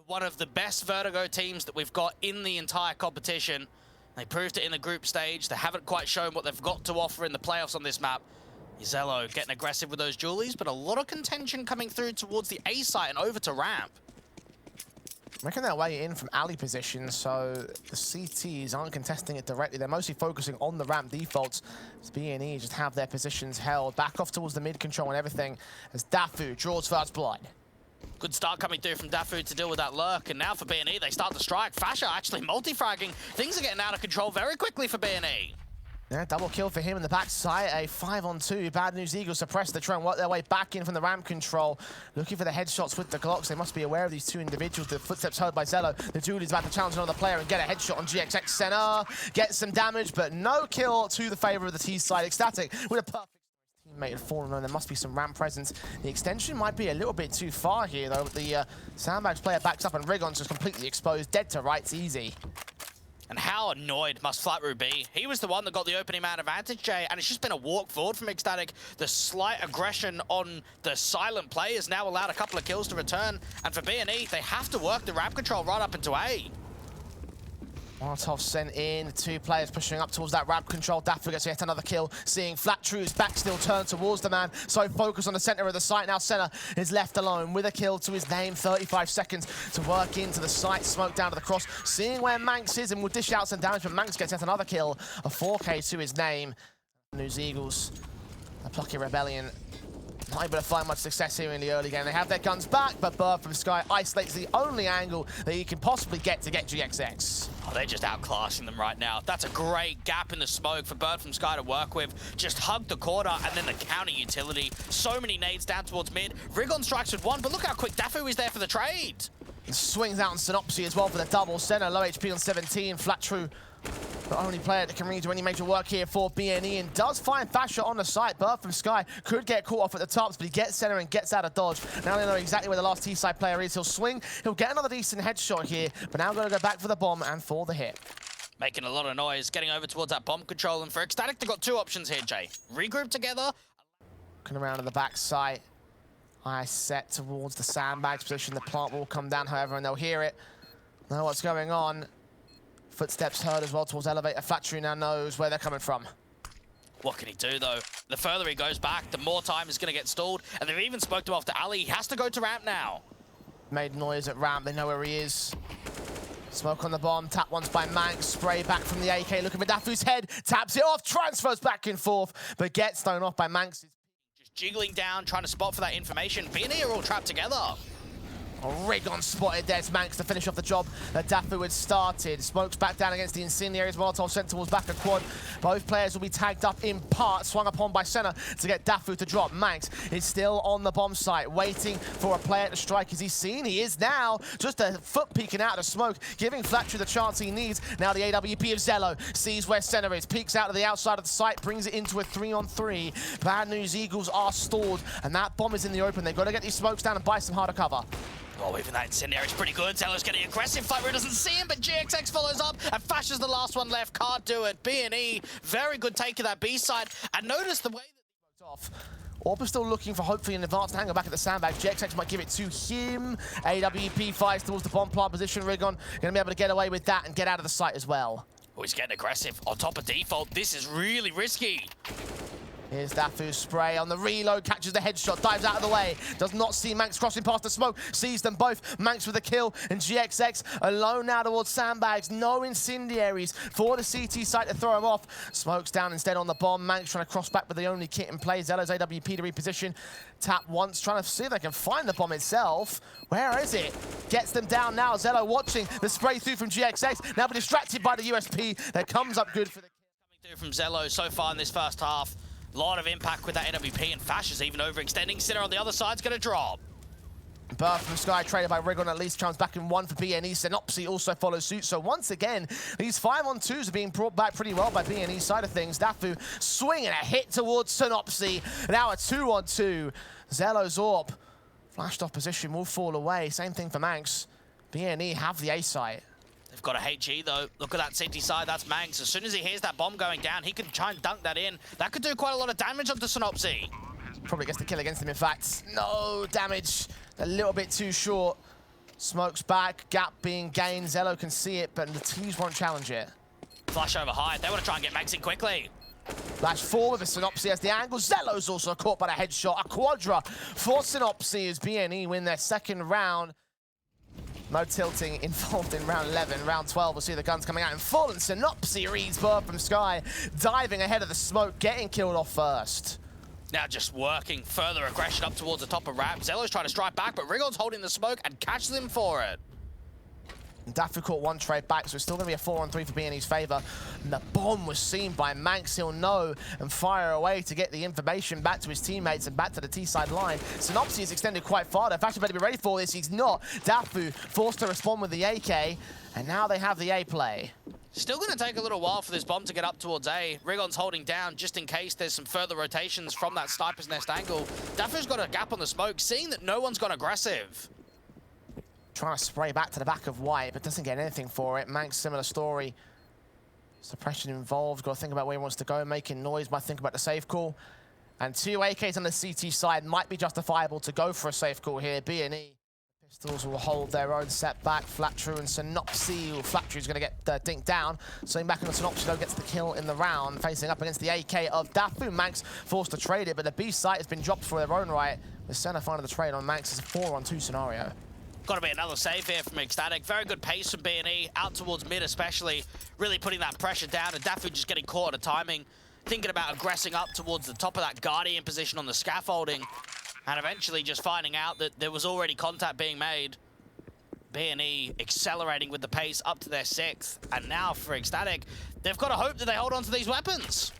One of the best Vertigo teams that we've got in the entire competition. They proved it in the group stage. They haven't quite shown what they've got to offer in the playoffs on this map. Zello getting aggressive with those dualies, but a lot of contention coming through towards the A site and over to ramp. Making their way in from alley position, so the CTs aren't contesting it directly. They're mostly focusing on the ramp defaults. As BNE just have their positions held. Back off towards the mid control and everything as Dafu draws first blood. Good start coming through from Dafu to deal with that lurk, and now for BNE, they start to strike. Fasher actually multi-fragging. Things are getting out of control very quickly for BNE. Yeah, double kill for him in the backside, a 5-on-2. Bad News Eagles suppress the try and work their way back in from the ramp control. Looking for the headshots with the Glocks. They must be aware of these two individuals. The footsteps heard by Zello. The dude is about to challenge another player and get a headshot on GXX center. Get some damage, but no kill to the favor of the T side. Ecstatic with a perfect teammate had fallen on. There must be some ramp presence. The extension might be a little bit too far here, though. The Sandbags player backs up and Rigon's just completely exposed. Dead to rights, easy. And how annoyed must Flatru be? He was the one that got the opening man advantage, Jay, and it's just been a walk forward from Ecstatic. The slight aggression on the silent play has now allowed a couple of kills to return. And for BNE, they have to work the ramp control right up into A. Molotov sent in, two players pushing up towards that ramp control. Dafu gets yet another kill, seeing Flatru's back still turned towards the man. So focused on the center of the site. Now Senna is left alone with a kill to his name. 35 seconds to work into the site. Smoke down to the cross. Seeing where Manx is and will dish out some damage, but Manx gets yet another kill. A 4K to his name. News Eagles, a plucky rebellion. Not able to find much success here in the early game. They have their guns back, but Bird from Sky isolates the only angle that he can possibly get to get GXX. Oh, they're just outclassing them right now. That's a great gap in the smoke for Bird from Sky to work with. Just hug the corner and then the counter utility. So many nades down towards mid. Rigon strikes with one, but look how quick Dafu is there for the trade. He swings out on Synopsy as well for the double. Senna low HP on 17. Flatru, the only player that can really do any major work here for BNE, and does find Fasher on the site. Bird from Sky could get caught off at the tops, but he gets center and gets out of dodge. Now they know exactly where the last T-side player is. He'll swing, he'll get another decent headshot here, but now going to go back for the bomb and for the hit. Making a lot of noise, getting over towards that bomb control, and for Ecstatic, they've got two options here, Jay. Regroup together. Looking around to the back site. Eyes set towards the Sandbags position. The plant will come down, however, and they'll hear it. Know what's going on. Footsteps heard as well towards elevator. Flatru now knows where they're coming from. What can he do, though? The further he goes back, the more time is going to get stalled. And they've even spoke to him off to Ali. He has to go to ramp now. Made noise at ramp. They know where he is. Smoke on the bomb. Tap once by Manx. Spray back from the AK. Looking for Dafu's head. Taps it off. Transfers back and forth. But gets thrown off by Manx. Just jiggling down, trying to spot for that information. BNE are all trapped together. Rigon spotted. There's Manx to finish off the job that Dafu had started. Smokes back down against the incendiaries. Molotov sent towards back a quad. Both players will be tagged up in part. Swung upon by Senna to get Dafu to drop. Manx is still on the bomb site, waiting for a player to strike. Is he seen? He is now. Just a foot peeking out of the smoke, giving Flatru the chance he needs. Now the AWP of Zello sees where Senna is. Peeks out to the outside of the site, brings it into a 3-on-3. Bad News Eagles are stalled, and that bomb is in the open. They've got to get these smokes down and buy some harder cover. Oh, even that incendiary is pretty good. Zello's getting aggressive. Flatru doesn't see him, but GXX follows up, and Fasher's the last one left. Can't do it. BNE, very good take of that B side. And notice the way that off. Orp is still looking for hopefully an advanced angle back at the Sandbags. GXX might give it to him. AWP fires towards the bomb plant position. Rigon going to be able to get away with that and get out of the site as well. Oh, he's getting aggressive on top of default. This is really risky. Here's Dafu's spray on the reload, catches the headshot, dives out of the way. Does not see Manx crossing past the smoke, sees them both. Manx with a kill, and GXX alone now towards Sandbags. No incendiaries for the CT site to throw him off. Smokes down instead on the bomb. Manx trying to cross back with the only kit in play. Zello's AWP to reposition. Tap once, trying to see if they can find the bomb itself. Where is it? Gets them down now. Zello watching the spray through from GXX. Now distracted by the USP that comes up good for the kill. Coming through from Zello so far in this first half. A lot of impact with that AWP, and Fasher's even overextending. Sinner on the other side's going to drop. Birth from Sky traded by Rigon at least comes back in one for BNE. Synopsy also follows suit. So once again, these 5-on-2s are being brought back pretty well by BNE side of things. Dafu swinging a hit towards Synopsy. Now a 2-on-2. Zello's Orp flashed off position, will fall away. Same thing for Manx. BNE have the A site. They've got a HE though. Look at that CT side, that's Manx. As soon as he hears that bomb going down, he can try and dunk that in. That could do quite a lot of damage onto Synopsy. Probably gets the kill against him, in fact. No damage, a little bit too short. Smokes back, gap being gained. Zello can see it, but the T's won't challenge it. Flash over high. They want to try and get Max in quickly. Flash forward with Synopsy as the angle. Zello's also caught by the headshot. A quadra for Synopsy as BNE win their second round. No tilting involved in round 11. Round 12, we'll see the guns coming out in full, and Synopsy reads Bird from Sky, diving ahead of the smoke, getting killed off first. Now just working further aggression up towards the top of Rap. Zello's trying to strike back, but Rigon's holding the smoke and catches him for it. Dafu caught one trade back, so it's still going to be a 4-on-3 for BNE's favour. And the bomb was seen by Manx. He'll know and fire away to get the information back to his teammates and back to the T-side line. Synopsy is extended quite far. Fashion better be ready for this. He's not. Dafu forced to respond with the AK, and now they have the A play. Still going to take a little while for this bomb to get up towards A. Rigon's holding down just in case there's some further rotations from that sniper's nest angle. Dafu's got a gap on the smoke, seeing that no one's gone aggressive. Trying to spray back to the back of White, but doesn't get anything for it. Manx, similar story. Suppression involved. Got to think about where he wants to go. Making noise, might think about the safe call. And 2 AKs on the CT side might be justifiable to go for a safe call here. BNE. Pistols will hold their own setback. Flattrue and Synopsy. Flattrue's going to get dinked down. Swing back on the Synopsy, though, gets the kill in the round. Facing up against the AK of Dafu. Manx forced to trade it, but the B site has been dropped for their own right. With Senna finding the trade on Manx is a 4-on-2 scenario. Got to be another save here from ECSTATICS. Very good pace from BNE, out towards mid especially. Really putting that pressure down, and Dafu just getting caught at timing. Thinking about aggressing up towards the top of that Guardian position on the scaffolding. And eventually just finding out that there was already contact being made. BNE accelerating with the pace up to their 6th. And now for ECSTATICS, they've got to hope that they hold on to these weapons.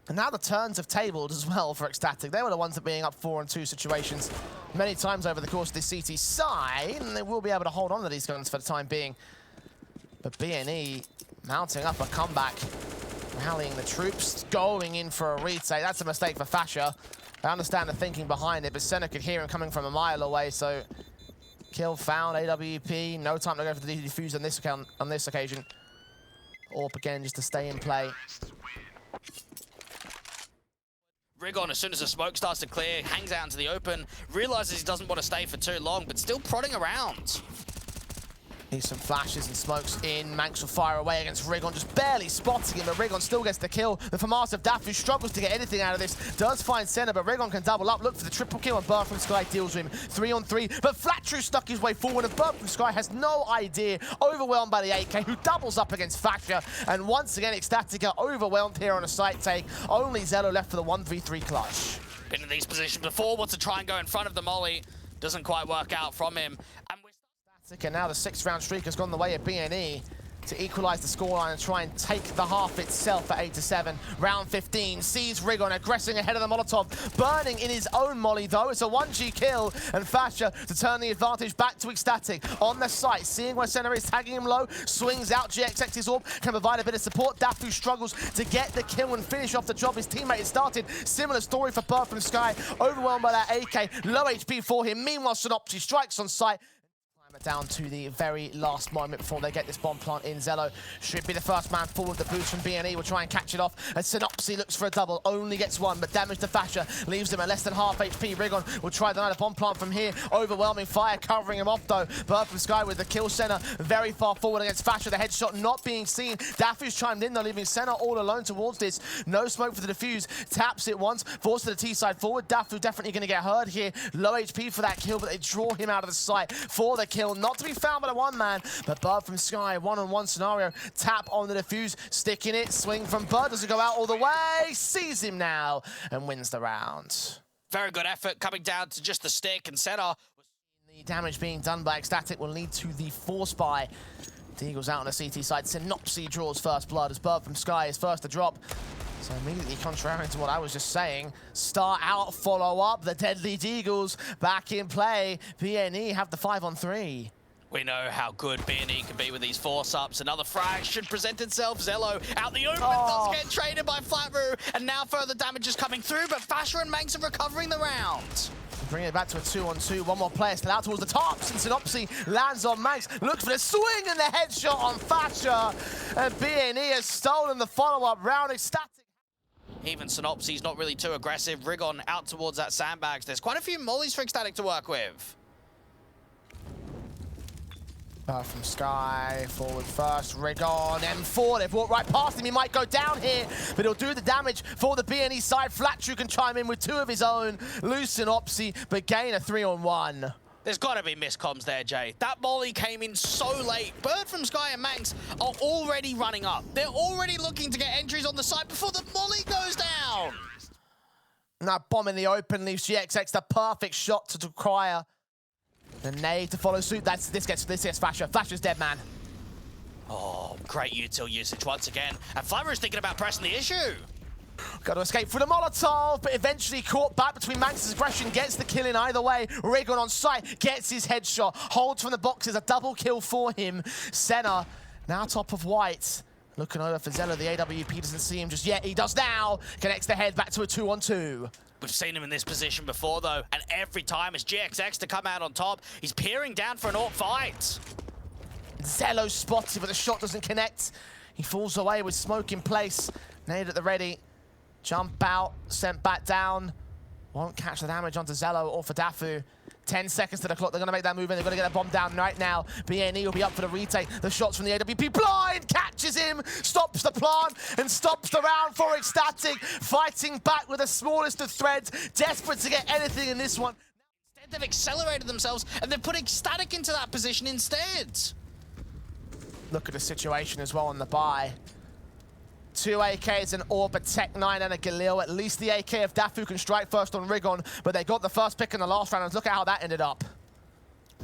And now the turns have tabled as well for ECSTATICS. They were the ones that being up 4-on-2 situations many times over the course of this CT side, and they will be able to hold on to these guns for the time being. But BNE mounting up a comeback, rallying the troops, going in for a retake. That's a mistake for Fasher. I understand the thinking behind it, but Senna could hear him coming from a mile away, so kill found, AWP, no time to go for the defuse on this occasion. Orp again just to stay in play. Rigon, as soon as the smoke starts to clear, hangs out into the open, realizes he doesn't want to stay for too long, but still prodding around. Need some flashes and smokes in. Manx will fire away against Rigon, just barely spotting him, but Rigon still gets the kill. The FAMAS of Dafu struggles to get anything out of this. Does find Senna, but Rigon can double up. Look for the triple kill, and Bird from Sky deals with him. 3-on-3, but Flattrue stuck his way forward, and Bird from Sky has no idea. Overwhelmed by the AK, who doubles up against Fasher. And once again, ECSTATICS are overwhelmed here on a site take. Only Zello left for the 1v3 clutch. Been in these positions before, wants to try and go in front of the molly. Doesn't quite work out from him. And now the 6th round streak has gone the way of BNE to equalize the scoreline and try and take the half itself at 8-7. Round 15 sees Rigon aggressing ahead of the Molotov, burning in his own molly though. It's a 1G kill, and Fasher to turn the advantage back to ECSTATICS on the site, seeing where Senna is, tagging him low, swings out, GXX's Orb can provide a bit of support. Dafu struggles to get the kill and finish off the job his teammate had started. Similar story for Bird from Sky, overwhelmed by that AK, low HP for him. Meanwhile, Synopsy strikes on site. Down to the very last moment before they get this bomb plant in. Zello should be the first man forward. The boost from BNE will try and catch it off. And Synopsy looks for a double, only gets one, but damage to Fasher leaves him at less than half HP. Rigon will try another bomb plant from here. Overwhelming fire covering him off though. Bird from Sky with the kill. Senna very far forward against Fasher. The headshot not being seen. Dafu's chimed in though, leaving Senna all alone towards this. No smoke for the defuse. Taps it once, forced to the T side forward. Dafu definitely going to get hurt here. Low HP for that kill, but they draw him out of the sight for the kill. Not to be found by the one man, but Bird from Sky, 1-on-1 scenario. Tap on the defuse, sticking it. Swing from Bird, doesn't go out all the way. Sees him now and wins the round. Very good effort coming down to just the stick, and Senna. The damage being done by ECSTATICS will lead to the force buy. Deagle's out on the CT side. Synopsy draws first blood as Bird from Sky is first to drop. So immediately contrary to what I was just saying, start out, follow up, the Deadly Deagles back in play. BNE have the 5-on-3. We know how good BNE can be with these force-ups. Another frag should present itself. Zello out the open, does get traded by Flattrue, and now further damage is coming through, but Fasher and Manx are recovering the round. Bring it back to a 2-on-2. One more player still out towards the top. Synopsy lands on Manx, looks for the swing and the headshot on Fasher. And BNE has stolen the follow-up round. ECSTATICS. Even Synopsy's not really too aggressive. Rigon out towards that sandbags. There's quite a few mollies for ECSTATICS to work with. From Sky, forward first, Rigon, M4, they've walked right past him, he might go down here, but he'll do the damage for the BNE side. Flatru can chime in with 2 of his own, lose an Opsy, but gain a 3-on-1. There's got to be miscomms there, Jay. That molly came in so late. Bird from Sky and Manx are already running up. They're already looking to get entries on the site before the molly goes down. That bomb in the open leaves GXX the perfect shot to acquire. The nade to follow suit. This gets Flasher. Flasher's dead, man. Oh, great util usage once again. And Flamer's thinking about pressing the issue. Got to escape through the Molotov, but eventually caught back between Manx's aggression, gets the kill in either way. Rigon on site, gets his headshot, holds from the boxes, a double kill for him. Senna, now top of white. Looking over for Zello, the AWP doesn't see him just yet. He does now, connects the head back to a 2-on-2. We've seen him in this position before, though, and every time it's GXX to come out on top. He's peering down for an AWP fight. Zello spotted, but the shot doesn't connect. He falls away with smoke in place. Nade at the ready. Jump out, sent back down. Won't catch the damage onto Zello or for Dafu. 10 seconds to the clock. They're going to make that move, and they're going to get a bomb down right now. BNE will be up for the retake. The shots from the AWP. Blind catches him, stops the plant, and stops the round for ECSTATICS. Fighting back with the smallest of threads. Desperate to get anything in this one. Instead, they've accelerated themselves, and they've put ECSTATICS into that position instead. Look at the situation as well on the buy. 2 AKs, an Orb, a Tech 9, and a Galil. At least the AK of Dafu can strike first on Rigon, but they got the first pick in the last round, and look at how that ended up.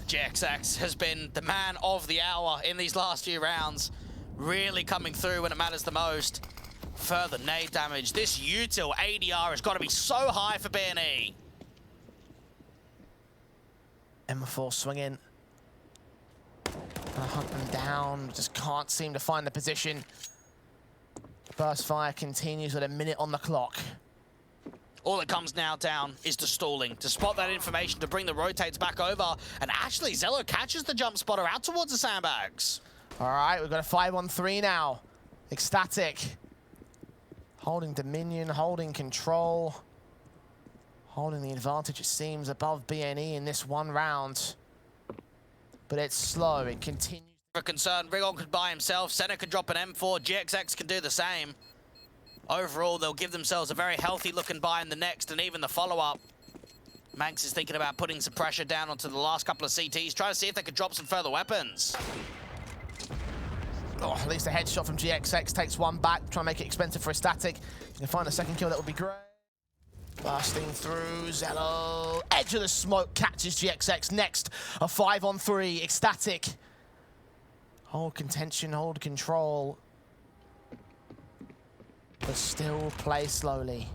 GXX has been the man of the hour in these last few rounds, really coming through when it matters the most. Further nade damage. This util ADR has got to be so high for BNE. M4 swinging. Hunt them down, just can't seem to find the position. Burst fire continues with a minute on the clock. All that comes now down is the stalling, to spot that information, to bring the rotates back over, and actually Zello catches the jump spotter out towards the sandbags. All right, we've got a 5-on-3 now. ECSTATICS holding Dominion, holding control, holding the advantage, it seems, above BNE in this one round. But it's slow, it continues. For concern, Rigon could buy himself, Senna could drop an M4, GXX can do the same. Overall, they'll give themselves a very healthy looking buy in the next and even the follow-up. Manx is thinking about putting some pressure down onto the last couple of CTs, trying to see if they could drop some further weapons. Oh, at least a headshot from GXX takes one back, trying to make it expensive for ECSTATICS. You can find a second kill, that would be great. Bursting through, Zello, edge of the smoke, catches GXX. Next, a 5-on-3, ECSTATICS. Hold contention, hold control. But still play slowly.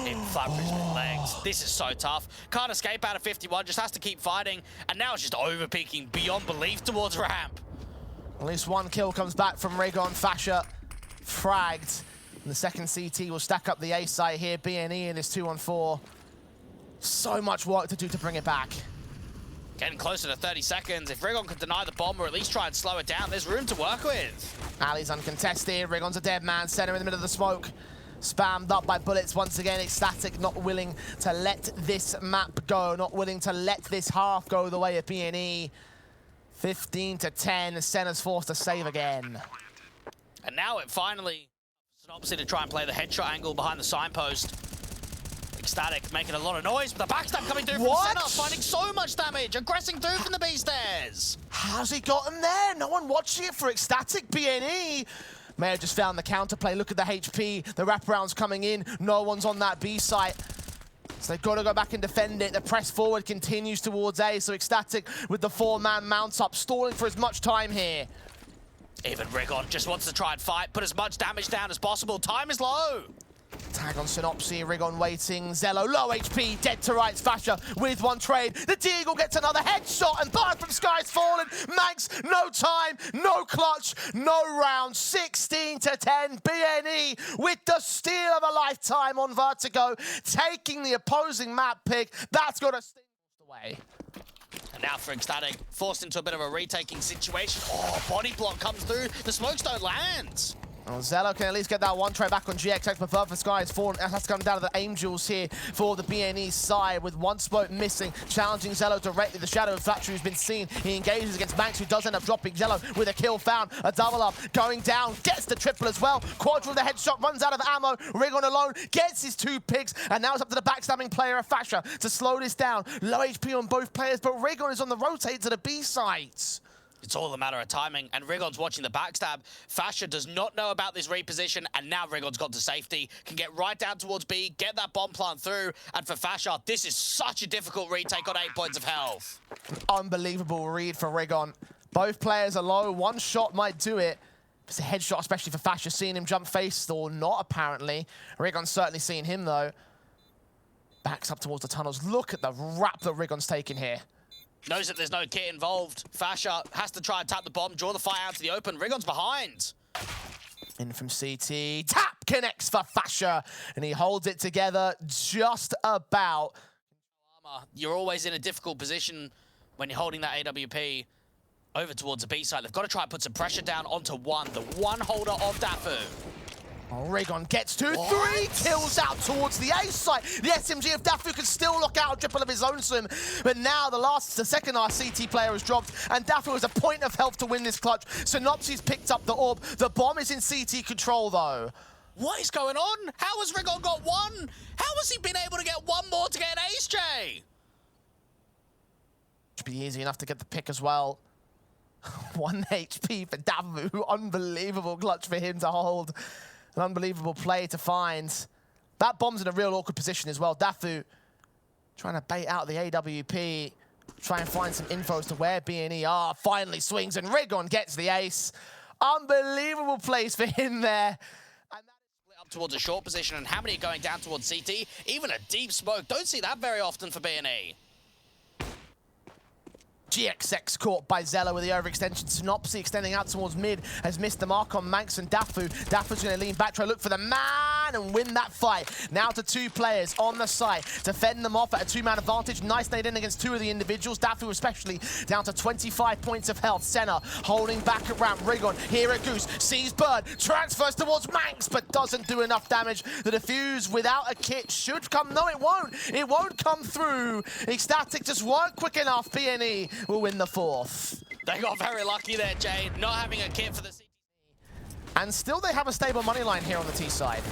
In Flamer's legs. This is so tough. Can't escape out of 51, just has to keep fighting. And now it's just over-peaking beyond belief towards ramp. At least one kill comes back from Rigon. Fasher fragged. And the second CT will stack up the A site here. BNE in this 2-on-4. So much work to do to bring it back. Getting closer to 30 seconds. If Rigon could deny the bomb or at least try and slow it down, there's room to work with. Ali's uncontested. Rigon's a dead man. Center in the middle of the smoke. Spammed up by bullets once again. ECSTATICS not willing to let this map go. Not willing to let this half go the way of BNE. 15-10. Senna's forced to save again. And now it finally... It's an opposite to try and play the headshot angle behind the signpost. ECSTATICS making a lot of noise, but the backstab coming through from Senna, finding so much damage, aggressing through from the B stairs. How's he got him there? No one watching it for ECSTATICS. BNE may have just found the counterplay. Look at the HP, the wraparounds coming in. No one's on that B site. So they've got to go back and defend it. The press forward continues towards A, so ECSTATICS with the 4-man mounts up, stalling for as much time here. Even Rigon just wants to try and fight, put as much damage down as possible. Time is low. Tag on Synopsy, Rigon waiting, Zello, low HP, dead to rights, Fasher with one trade. The Deagle gets another headshot, and Bird from Sky's fallen. Manx, no time, no clutch, no round. 16-10, BNE with the steal of a lifetime on Vertigo, taking the opposing map pick. That's got to sting away. And now for ECSTATICS, forced into a bit of a retaking situation. Oh, body block comes through. The smokes don't land. Well, Zello can at least get that one try back on GXX, but Purple Sky has fallen. That's come down to the Angels here for the BNE side, with one smoke missing, challenging Zello directly. The shadow of Flattrue has been seen. He engages against Manx, who does end up dropping. Zello with a kill found, a double up, going down, gets the triple as well. Quadra with the headshot, runs out of ammo. Rigon alone gets his 2 picks, and now it's up to the backstabbing player of Fasha to slow this down. Low HP on both players, but Rigon is on the rotate to the B sites. It's all a matter of timing, and Rigon's watching the backstab. Fasha does not know about this reposition, and now Rigon's got to safety. Can get right down towards B, get that bomb plant through, and for Fasha, this is such a difficult retake on 8 points of health. Unbelievable read for Rigon. Both players are low. One shot might do it. It's a headshot, especially for Fasha. Seeing him jump face, or not, apparently. Rigon's certainly seen him, though. Backs up towards the tunnels. Look at the wrap that Rigon's taking here. Knows that there's no kit involved. Fasha has to try and tap the bomb, draw the fire out to the open. Rigon's behind. In from CT. Tap connects for Fasha, and he holds it together just about. You're always in a difficult position when you're holding that AWP over towards the B side. They've got to try and put some pressure down onto one, the one holder of Dafu. Rigon gets 2, 3 kills out towards the A site. The SMG of Dafu can still lock out a triple of his own swim, but now the second CT player has dropped, and Dafu has a point of health to win this clutch. Synopsis picked up the orb. The bomb is in CT control, though. What is going on? How has Rigon got one? How has he been able to get one more to get an ace, Jay? Should be easy enough to get the pick as well. 1 HP for Dafu. Unbelievable clutch for him to hold. An unbelievable play to find. That bomb's in a real awkward position as well. Dafu trying to bait out the AWP, try and find some info as to where BNE are. Finally swings, and Rigon gets the ace. Unbelievable plays for him there. And that is split up towards a short position, and how many are going down towards CT? Even a deep smoke. Don't see that very often for BNE. GXX caught by Zello with the overextension. Synopsy extending out towards mid has missed the mark on Manx and Dafu. Dafu's going to lean back, try to look for the man and win that fight. Now to 2 players on the site to fend them off at a 2-man advantage. Nice nade in against 2 of the individuals. Dafu especially down to 25 points of health. Senna holding back at ramp. Rigon here at Goose. Sees Bird. Transfers towards Manx, but doesn't do enough damage. The defuse without a kit should come. No, it won't. It won't come through. ECSTATICS just weren't quick enough. BNE will win the 4th. They got very lucky there, Jay, not having a kit for the CT. And still they have a stable money line here on the T side.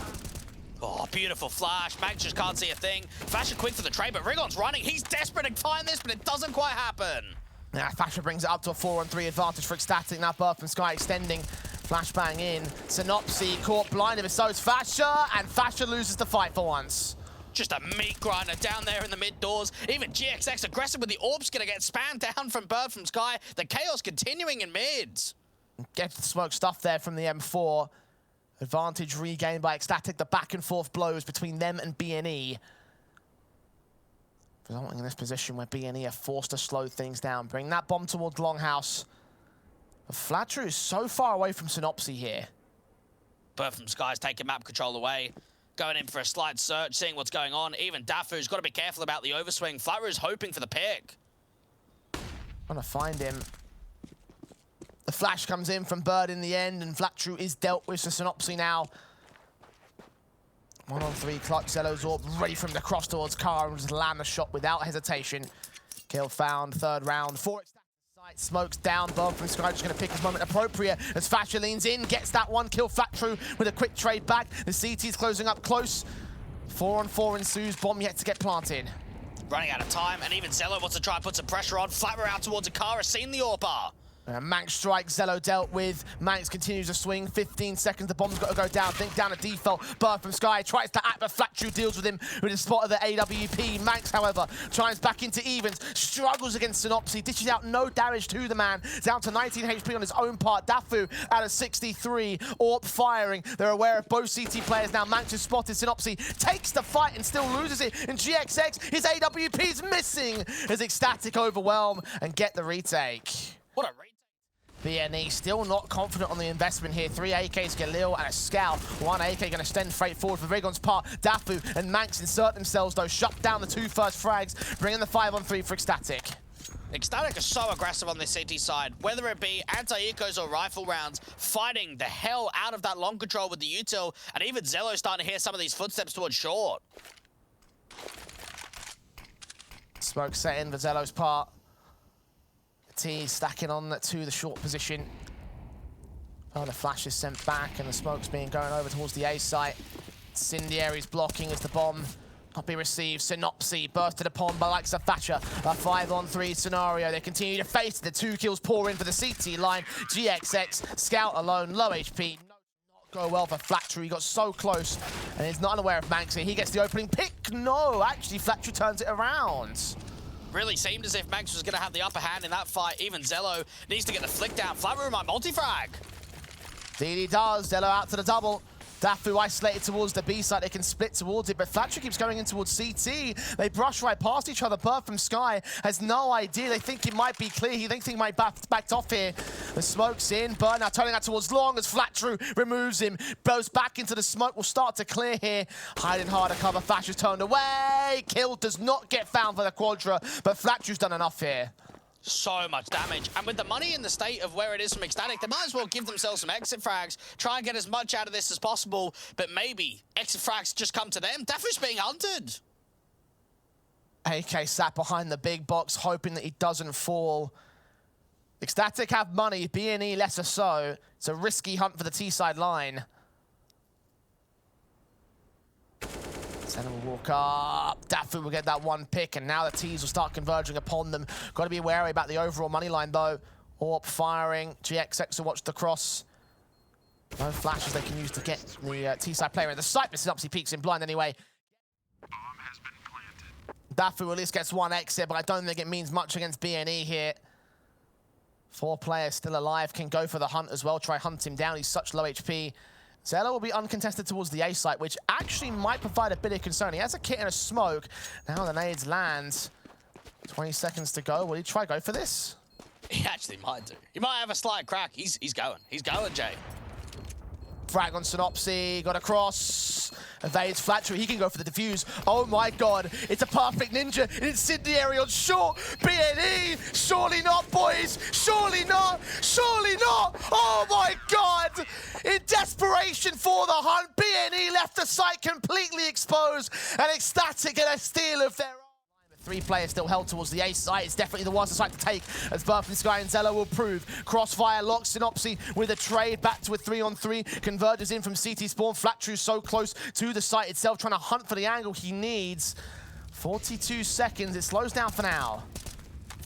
Oh, beautiful flash. Max just can't see a thing. Fasha quick for the trade, but Rigon's running. He's desperate to find this, but it doesn't quite happen. Now Fasha brings it up to a 4-on-3 advantage for ECSTATICS. Now Birth from Sky extending. Flashbang in. Synopsy caught blinded, but so is Fasha, and Fasha loses the fight for once. Just a meat grinder down there in the mid doors. Even GXX aggressive with the orbs, gonna get spammed down from Bird from Sky. The chaos continuing in mids. Get the smoke stuff there from the M4. Advantage regained by ECSTATICS. The back and forth blows between them and BNE, resulting in this position where BNE are forced to slow things down. Bring that bomb towards Longhouse. But Flattrue is so far away from Synopsy here. Bird from Sky's taking map control away. Going in for a slight search, seeing what's going on. Even Dafu's got to be careful about the overswing. Flatrue's hoping for the pick. Trying to find him. The flash comes in from Bird in the end, and Flattrue is dealt with to Synopsy now. 1-on-3 clutch. Zello's orb ready for him to cross towards Car and just land the shot without hesitation. Kill found, 3rd round. 4 smokes down. Bird from Sky just going to pick his moment appropriate as Fasha leans in, gets that 1 kill. Flattrue with a quick trade back. The CT's closing up close. 4-on-4 ensues. Bomb yet to get planted. Running out of time, and even Zello wants to try and put some pressure on. Flattrue out towards Akara, seen the orb bar. Manx strike, Zello dealt with. Manx continues to swing. 15 seconds, the bomb's got to go down. Think down a default. Bird from Sky tries to act, but Flattrue deals with him with a spot of the AWP. Manx, however, tries back into evens. Struggles against Synopsy. Dishes out no damage to the man. Down to 19 HP on his own part. Dafu out of 63. Orb firing. They're aware of both CT players now. Manx is spotted. Synopsy takes the fight and still loses it. And GXX, his AWP's missing as ECSTATICS overwhelm and get the retake. What a retake. BNE still not confident on the investment here. 3 AKs, Galil and a Scout. 1 AK going to extend straight forward for Rigon's part. Dafu and Manx insert themselves though. Shut down the 2 first frags, bringing the 5-on-3 for ECSTATICS. ECSTATICS are so aggressive on this CT side, whether it be anti-ecos or rifle rounds, fighting the hell out of that long control with the util, and even Zello starting to hear some of these footsteps towards short. Smoke set in for Zello's part. T stacking on to the short position. Oh, the flash is sent back, and the smoke's being going over towards the A site. Incendiary's blocking as the bomb not be received. Synopsy bursted upon by likes of Thatcher. A 5-on-3 scenario. They continue to face the 2 kills pour in for the CT line. GXX, Scout alone, low HP. Not go well for Flattery. He got so close, and he's not unaware of Manxie. He gets the opening pick. No, actually, Flattery turns it around. Really seemed as if Manx was going to have the upper hand in that fight. Even Zello needs to get the flick down. Flattery might multi-frag. Indeed he does. Zello out to the double. Dafu isolated towards the B side. They can split towards it, but Flatcher keeps going in towards CT. They brush right past each other. Bird from Sky has no idea. They think it might be clear. He thinks he might backed off here. The smoke's in. Bird now turning out towards Long as Flatcher removes him. Goes back into the smoke. Will start to clear here. Hiding hard to cover. Flatcher's turned away. Kill does not get found for the Quadra, but Flatcher's done enough here. So much damage, and with the money in the state of where it is from ECSTATICS, they might as well give themselves some exit frags, try and get as much out of this as possible, but maybe exit frags just come to them. Dafu's being hunted. AK sat behind the big box, hoping that he doesn't fall. ECSTATICS have money, BNE lesser so. It's a risky hunt for the T-side line. Senna will walk up. Dafu will get that one pick, and now the T's will start converging upon them. Got to be wary about the overall money line, though. Orp firing. GXX will watch the cross. No flashes they can use to get the T-side player in the sight, but Synopsy peeks in blind anyway. Bomb has been planted. Dafu at least gets one exit, but I don't think it means much against BNE here. 4 players still alive, can go for the hunt as well, try hunt him down. He's such low HP. Zello will be uncontested towards the A site, which actually might provide a bit of concern. He has a kit and a smoke. Now the nades land. 20 seconds to go. Will he try go for this? He actually might do. He might have a slight crack. He's going. He's going, Jay. Frag on Synopsy, got a cross. Evades Flattery, he can go for the defuse. Oh my god, it's a perfect ninja. Incendiary on short. BNE, surely not, boys. Surely not. Surely not. Oh my god. In desperation for the hunt, BNE left the site completely exposed, and ECSTATICS get a steal of their own. 3 players still held towards the A site. It's definitely the wisest site to take, as Bird from Sky and Zello will prove. Crossfire locks Synopsy with a trade back to a 3-on-3. Converges in from CT spawn. Flattrue so close to the site itself, trying to hunt for the angle he needs. 42 seconds. It slows down for now.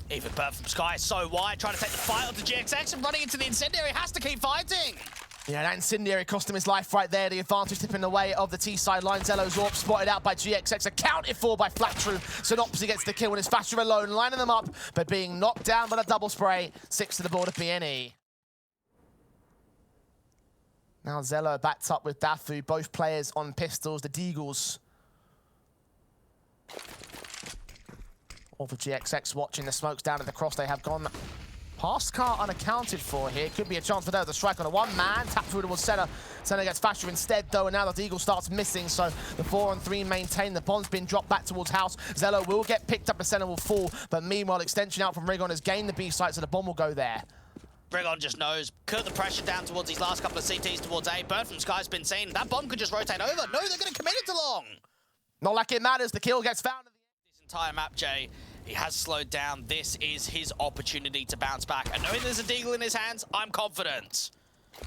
Even Bird from Sky is so wide, trying to take the fight onto GXX and running into the Incendiary. Has to keep fighting. Yeah, that Incendiary cost him his life right there. The advantage tipping the way of the T-side line. Zello's Orb spotted out by GXX, accounted for by Flattrue. Synopsy gets the kill when it's Thatcher alone, lining them up, but being knocked down by the double spray. 6 to the board of BNE. Now Zello backed up with Dafu, both players on pistols, the Deagles. All for GXX watching the smokes down at the cross. They have gone past car unaccounted for here. Could be a chance for them to strike on a one-man. Tap through towards Senna. Senna gets Thatcher instead, though, and now the Deagle starts missing, so the 4-on-3 maintained. The bomb's been dropped back towards House. Zello will get picked up, and Senna will fall, but meanwhile, extension out from Rigon has gained the B site, so the bomb will go there. Rigon just knows. Cut the pressure down towards these last couple of CTs towards A. Bird from Sky's been seen. That bomb could just rotate over. No, they're going to commit it to Long. Not like it matters. The kill gets found. This entire map, Jay, he has slowed down. This is his opportunity to bounce back. And knowing there's a Deagle in his hands, I'm confident.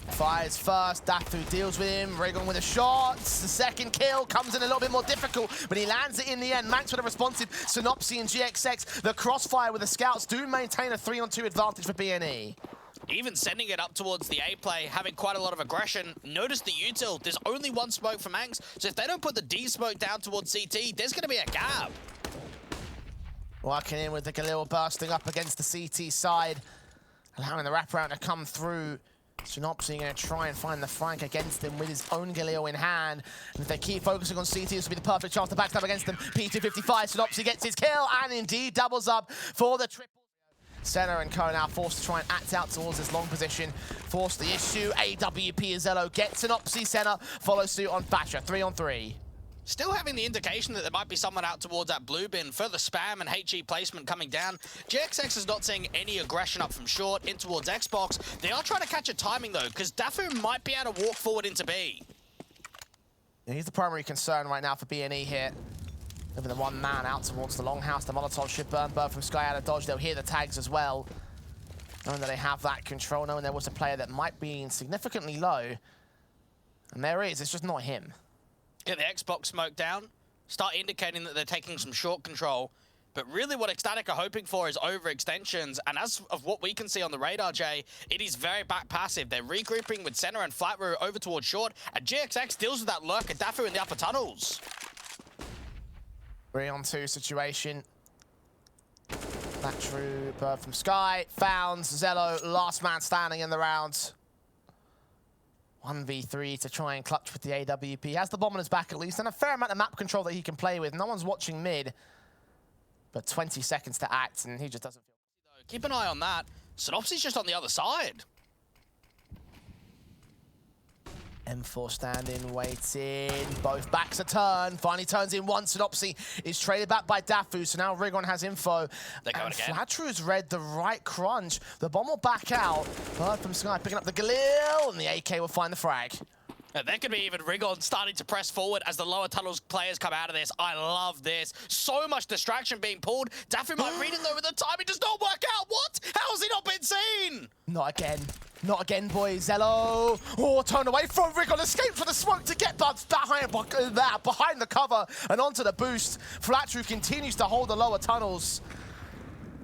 Fires first, Dafu deals with him, Rigon with a shot. The second kill comes in a little bit more difficult, but he lands it in the end. Manx with a responsive Synopsy and GXX. The crossfire with the scouts do maintain a 3-on-2 advantage for BNE. Even sending it up towards the A play, having quite a lot of aggression. Notice the util, there's only one smoke from Manx, so if they don't put the D smoke down towards CT, there's going to be a gap. Working in with the Galil bursting up against the CT side, allowing the wraparound to come through. Synopsy going to try and find the flank against him with his own Galil in hand. And if they keep focusing on CT, this will be the perfect chance to backstab against them. P255, Synopsy gets his kill and indeed doubles up for the triple. Senna and Co now forced to try and act out towards this long position. Force the issue. AWP as Zello gets Synopsy. Senna follows suit on Thatcher. 3-on-3. Still having the indication that there might be someone out towards that blue bin. Further spam and HE placement coming down. GXX is not seeing any aggression up from short in towards Xbox. They are trying to catch a timing though, because Dafu might be able to walk forward into B. He's the primary concern right now for BNE here. Moving the one man out towards the longhouse. The Molotov should burn Bird from Sky out of dodge. They'll hear the tags as well. Knowing that they have that control, knowing there was a player that might be significantly low. And there is, it's just not him. Get the Xbox smoke down, start indicating that they're taking some short control. But really what ECSTATIC are hoping for is overextensions. And as of what we can see on the radar, Jay, it is very back passive. They're regrouping with Senna and Flatroo over towards short. And GXX deals with that lurker Dafu in the upper tunnels. 3-on-2 situation. Flatroo, Bird from Sky, found Zello, last man standing in the round. 1v3 to try and clutch with the AWP. Has the bomb on his back at least, and a fair amount of map control that he can play with. No one's watching mid, but 20 seconds to act, and he just doesn't feel... Keep an eye on that. Synopsy's just on the other side. M4 standing, waiting. Both backs are turned. Finally turns in one. Synopsy is traded back by Dafu, so now Rigon has info. They're going again. Flatroo's read the right crunch. The bomb will back out. Bird from Sky picking up the Galil, and the AK will find the frag. There could be even Rigon starting to press forward as the lower tunnels players come out of this. I love this. So much distraction being pulled. Dafu might read it though with the time. It does not work out. What? How has he not been seen? Not again. Not again, boys. Zello. Oh, turned away from Rigon. Escapes from the smoke to get behind the cover and onto the boost. Flatroo continues to hold the lower tunnels.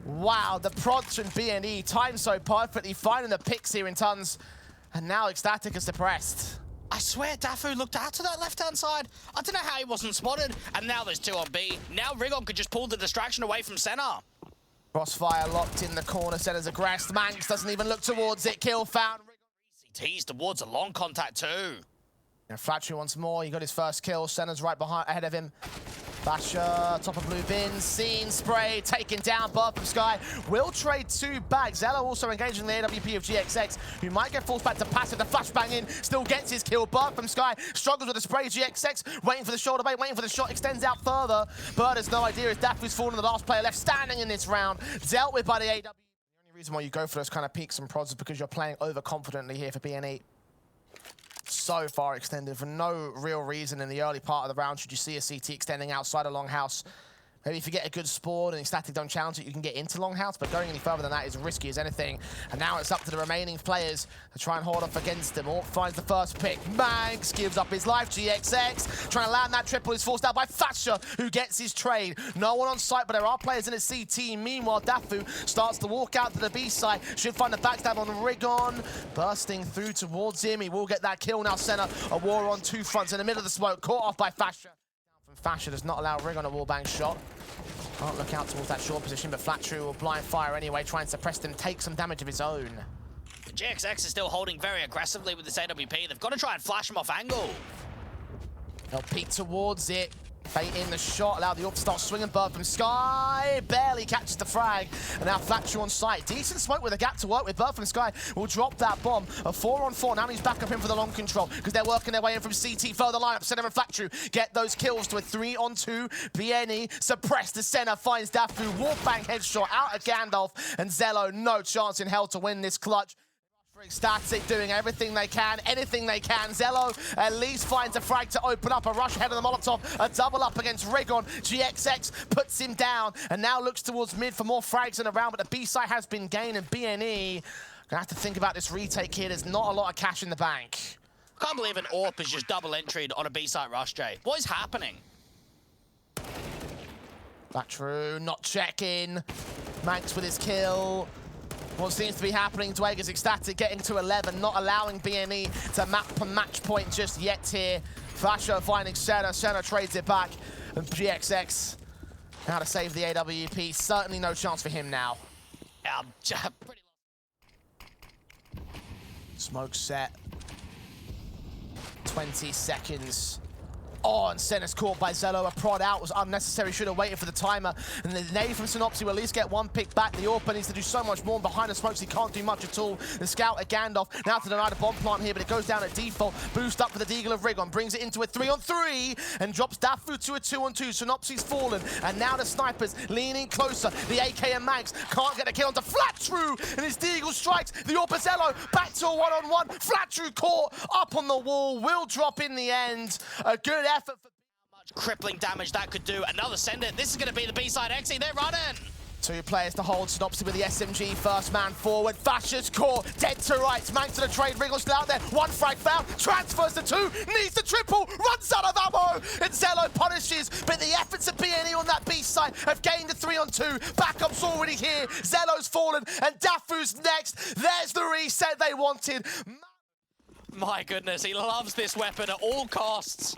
Wow, the prods from BNE timed so perfectly, finding the picks here in tons. And now ECSTATIC is suppressed. I swear Dafu looked out to that left-hand side. I don't know how he wasn't spotted. And now there's two on B. Now Rigon could just pull the distraction away from Senna. Crossfire locked in the corner. Senna's aggressed. Manx doesn't even look towards it. Kill found. ECT's towards a long contact too. And Flatroo once more. He got his first kill. Senna's right ahead of him. Basher, top of blue bin, seen, spray, taken down, Bird from Sky. Will trade two bags. Zello also engaging the AWP of GXX, who might get forced back to passive. The flashbang in, still gets his kill. Bird from Sky struggles with the spray. GXX waiting for the shoulder bait, waiting for the shot, extends out further. Bird has no idea as Dafu's fallen, the last player left standing in this round. Dealt with by the AW. The only reason why you go for those kind of peaks and prods is because you're playing overconfidently here for BNE. So far extended for no real reason in the early part of the round. Should you see a CT extending outside a longhouse, maybe if you get a good spawn and ECSTATIC don't challenge it, you can get into longhouse, but going any further than that is risky as anything. And now it's up to the remaining players to try and hold off against them. Orc finds the first pick. Manx gives up his life. GXX trying to land that triple is forced out by Thatcher, who gets his trade. No one on site, but there are players in a CT. Meanwhile, Dafu starts to walk out to the B side. Should find the backstab on Rigon. Bursting through towards him. He will get that kill now. Senna, a war on two fronts in the middle of the smoke. Caught off by Thatcher. Thatcher does not allow Rigon a wallbang shot. Can't look out towards that short position, but Flatroo will blind fire anyway, try and suppress them, take some damage of his own. GXX is still holding very aggressively with this AWP. They've got to try and flash him off angle. They'll peek towards it. Bait in the shot, allow the AWP to start swinging. Bird from Sky barely catches the frag. And now Flatroo on site. Decent smoke with a gap to work with. Bird from Sky will drop that bomb. A 4-on-4. Now he's back up in for the long control because they're working their way in from CT. Further lineup. Senna and Flatroo get those kills to a 3-on-2. BNE suppressed as Senna finds Dafu. Wallbang headshot out of Gandalf. And Zello, no chance in hell to win this clutch. ECSTATIC doing everything they can, anything they can. Zello at least finds a frag to open up. A rush ahead of the Molotov, a double up against Rigon. GXX puts him down and now looks towards mid for more frags in a round, but the B side has been gained and BNE gonna have to think about this retake here. There's not a lot of cash in the bank. I can't believe an AWP is just double entried on a B site rush, Jay. What is happening? Flatroo not checking. Manx with his kill. What seems to be happening, Dwayne, is ECSTATIC getting to 11, not allowing BNE to map a match point just yet here. Fasho finding Senna. Senna trades it back. And GXX now to save the AWP. Certainly no chance for him now. Pretty Smoke set. 20 seconds. Oh, and Senna's caught by Zello. A prod out was unnecessary. Should have waited for the timer. And the nade from Synopsy will at least get one pick back. The AWP needs to do so much more. And behind the smokes, he can't do much at all. The scout at Gandalf now to deny the bomb plant here, but it goes down at default. Boost up for the Deagle of Rigon. Brings it into a 3-on-3 and drops Dafu to a 2-on-2. Synopsy's fallen. And now the snipers leaning closer. The AK and Mags can't get a kill onto Flat-True. And his Deagle strikes the AWP Zello back to a 1-on-1. Flat-True caught up on the wall. Will drop in the end. A good effort for Much crippling damage that could do. Another send it. This is going to be the B-side exit. They're running. 2 players to hold. Synopsy with the SMG, first man forward. Fasher's core, dead to rights. Manx to the trade, Wriggle's still out there. 1 frag foul, transfers to 2, needs the triple, runs out of ammo. And Zello punishes, but the efforts of BNE on that B side have gained a 3-on-2. Backup's already here. Zello's fallen, and Dafu's next. There's the reset they wanted. My goodness, he loves this weapon at all costs.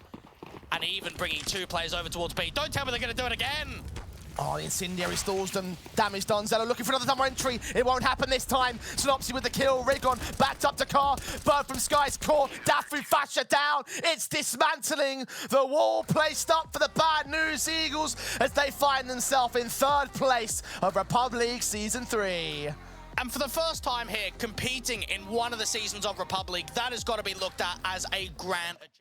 And even bringing 2 players over towards B. Don't tell me they're going to do it again. Oh, the incendiary stalls them. Damage done. Zello looking for another double entry. It won't happen this time. Synopsy with the kill. Rigon backed up to Car. Bird from Sky's core. Dafu Fasher down. It's dismantling the wall placed up for the Bad News Eagles as they find themselves in 3rd place of REPUBLEAGUE Season 3. And for the first time here, competing in one of the seasons of REPUBLEAGUE, that has got to be looked at as a grand achievement.